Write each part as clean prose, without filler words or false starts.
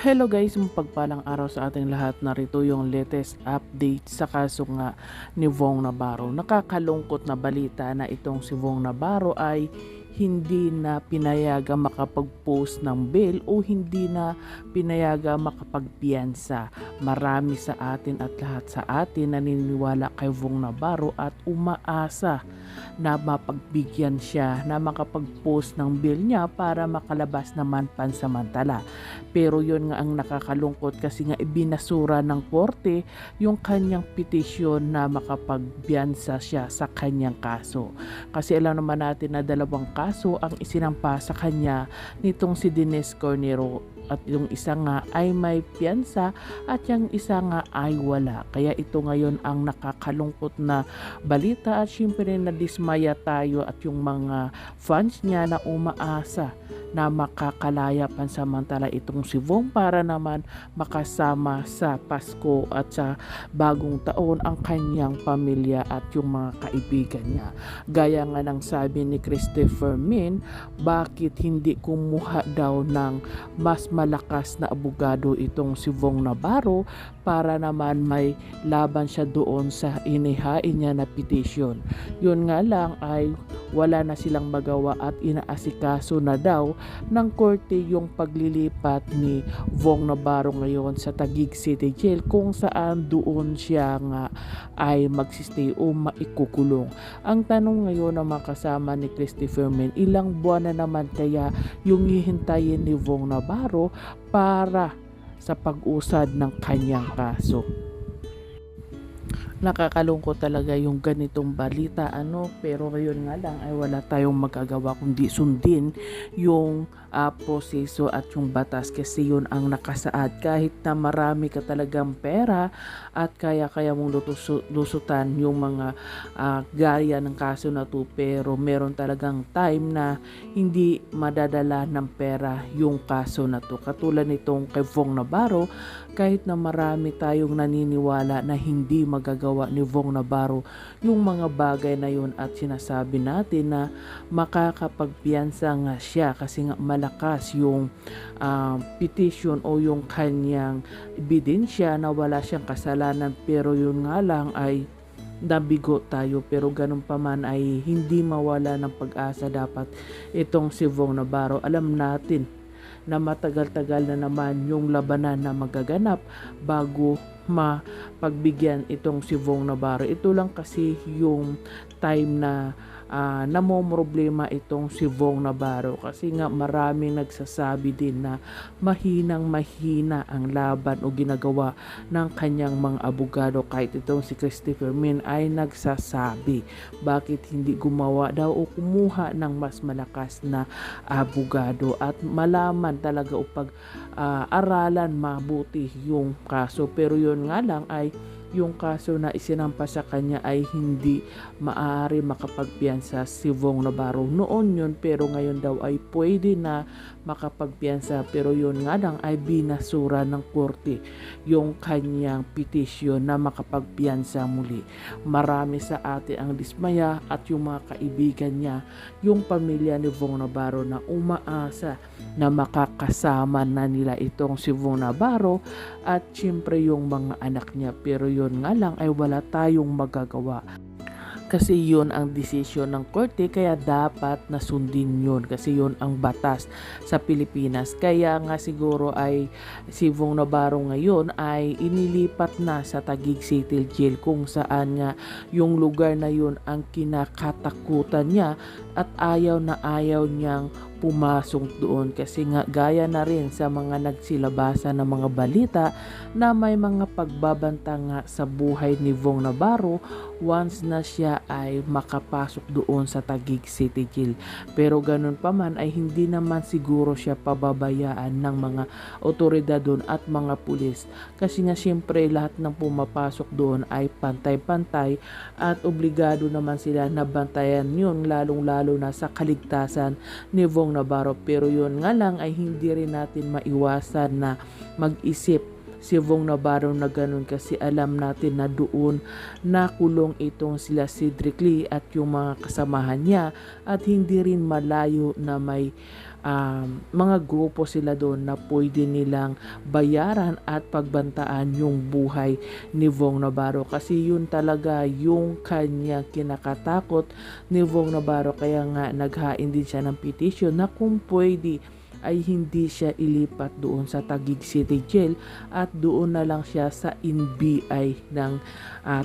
Hello guys, mapagpalang araw sa ating lahat. Narito yung latest update sa kaso nga ni Vong Navarro. Nakakalungkot na balita na itong si Vong Navarro ay hindi na pinayagang makapag-post ng bail o hindi na pinayagang makapagpiyansa. Marami sa atin at lahat sa atin naniniwala kay Vong Navarro at umaasa na mapagbigyan siya na makapag-post ng bail niya para makalabas naman pansamantala. Pero yun nga ang nakakalungkot kasi nga ibinasura ng korte yung kanyang petisyon na makapagbiyansa siya sa kanyang kaso. Kasi alam naman natin na dalawang kaso ang isinampa sa kanya nitong si Denise Cornero, at yung isa nga ay may piyansa at yung isa nga ay wala. Kaya ito ngayon ang nakakalungkot na balita at syempre nadismaya tayo at yung mga fans niya na umaasa na makakalaya pansamantala itong si Vong para naman makasama sa Pasko at sa bagong taon ang kanyang pamilya at yung mga kaibigan niya. Gaya nga ng sabi ni Christopher Min, bakit hindi kumuha daw ng mas malakas na abogado itong si Vong Navarro para naman may laban siya doon sa inihain niya na petition. Yun nga lang ay wala na silang magawa at inaasikaso na daw ng korte yung paglilipat ni Vong Navarro ngayon sa Taguig City Jail kung saan doon siya nga ay magsistay o maikukulong. Ang tanong ngayon ng mga kasama ni Christopher Min, ilang buwan na naman kaya yung hihintayin ni Vong Navarro para sa pag-usad ng kanyang kaso. Nakakalungkot talaga yung ganitong balita pero ngayon nga lang ay wala tayong magagawa kundi sundin yung proseso at yung batas kasi yun ang nakasaad. Kahit na marami ka talagang pera at kaya mong lusutan yung mga gaya ng kaso na to, pero meron talagang time na hindi madadala ng pera yung kaso na to. Katulad nitong kay Vong Navarro, kahit na marami tayong naniniwala na hindi magagawa ni Vong Navarro yung mga bagay na yun at sinasabi natin na makakapagpiyansa nga siya kasi nga malakas yung petition o yung kanyang ebidensya na wala siyang kasalanan, pero yun nga lang ay nabigo tayo. Pero ganun pa man ay hindi mawala ng pag-asa dapat itong si Vong Navarro. Alam natin na matagal-tagal na naman yung labanan na magaganap bago mapagbigyan itong si Vong Navarro. Ito lang kasi yung time na namomroblema itong si Vong Navarro kasi nga maraming nagsasabi din na mahina ang laban o ginagawa ng kanyang mga abogado. Kahit itong si Christopher Min ay nagsasabi bakit hindi gumawa daw o kumuha ng mas malakas na abogado at malaman talaga o aralan mabuti yung kaso. Pero yun nga lang ay yung kaso na isinampa sa kanya ay hindi maaari makapagpiyansa si Vong Navarro noon yun, pero ngayon daw ay pwede na makapagpiyansa. Pero yun nga lang ay binasura ng korte yung kanyang petisyon na makapagpiyansa muli. Marami sa atin ang dismaya at yung mga kaibigan niya, yung pamilya ni Vong Navarro na umaasa na makakasama na nila itong si Vong Navarro at syempre yung mga anak niya. Pero yun nga lang ay wala tayong magagawa kasi yun ang desisyon ng korte, kaya dapat nasundin yun kasi yun ang batas sa Pilipinas. Kaya nga siguro ay si Vong Navarro ngayon ay inilipat na sa Taguig City Jail kung saan nga yung lugar na yun ang kinakatakutan niya at ayaw niyang pumasok doon kasi nga gaya na rin sa mga nagsilabasa ng mga balita na may mga pagbabanta nga sa buhay ni Vong Navarro once na siya ay makapasok doon sa Taguig City Jail. Pero ganun pa man ay hindi naman siguro siya pababayaan ng mga otoridad doon at mga pulis kasi nga siyempre lahat ng pumapasok doon ay pantay-pantay at obligado naman sila na bantayan yun, lalong-lalo na sa kaligtasan ni Vong Navarro. Pero yun nga lang ay hindi rin natin maiwasan na mag-isip si Vong Navarro na ganun kasi alam natin na doon nakulong itong sila Cedric Lee at yung mga kasamahan niya at hindi rin malayo na may mga grupo sila doon na pwede nilang bayaran at pagbantaan yung buhay ni Vong Navarro, kasi yun talaga yung kanya kinakatakot ni Vong Navarro. Kaya nga naghain din siya ng petition na kung pwede ay hindi siya ilipat doon sa Taguig City Jail at doon na lang siya sa NBI ng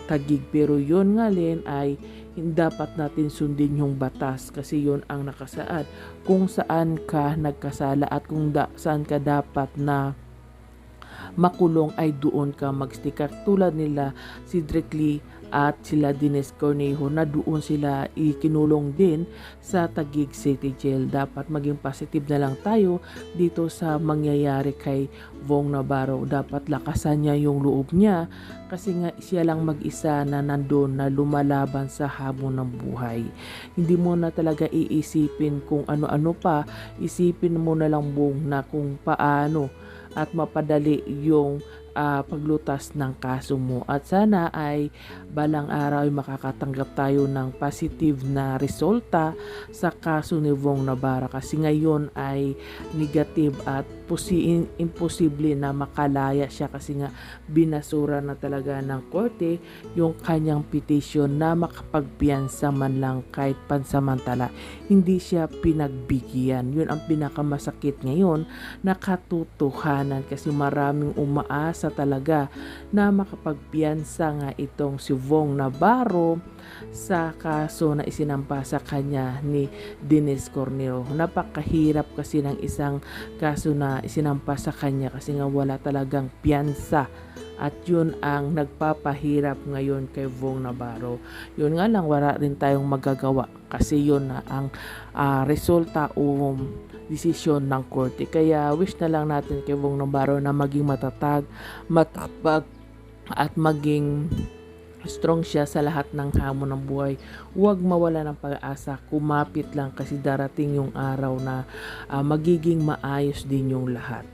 Taguig. Pero yun nga rin ay dapat natin sundin yung batas, kasi yun ang nakasaad kung saan ka nagkasala at kung saan ka dapat na makulong ay doon ka magstick. Tulad nila si Drake Lee at sila Dines Cornejo na doon sila ikinulong din sa Taguig City Jail. Dapat maging positive na lang tayo dito sa mangyayari kay Vong Navarro. Dapat lakasan niya yung loob niya, kasi nga siya lang mag-isa na nandun na lumalaban sa hamon ng buhay. Hindi mo na talaga iisipin kung ano-ano pa, isipin mo na lang Bong na kung paano at mapadali yung paglutas ng kaso mo. At sana ay balang araw ay makakatanggap tayo ng positive na resulta sa kaso ni Vong Navarro, kasi ngayon ay negative at imposible na makalaya siya, kasi nga binasura na talaga ng korte yung kanyang petition na makapagpiyansa man lang kahit pansamantala. Hindi siya pinagbigyan. Yun ang pinakamasakit ngayon na katotohanan, kasi maraming umaasa talaga na makapagpiyansa nga itong si Vong Navarro sa kaso na isinampa sa kanya ni Dines Cornejo. Napakahirap kasi ng isang kaso na isinampa sa kanya, kasi nga wala talagang piyansa. At yun ang nagpapahirap ngayon kay Vong Navarro. Yun nga lang, wala rin tayong magagawa, kasi yun na ang resulta o desisyon ng korte. Kaya wish na lang natin kay Vong Navarro na maging matatag, matapag at maging strong siya sa lahat ng hamon ng buhay. Huwag mawala ng pag-asa, kumapit lang, kasi darating yung araw na magiging maayos din yung lahat.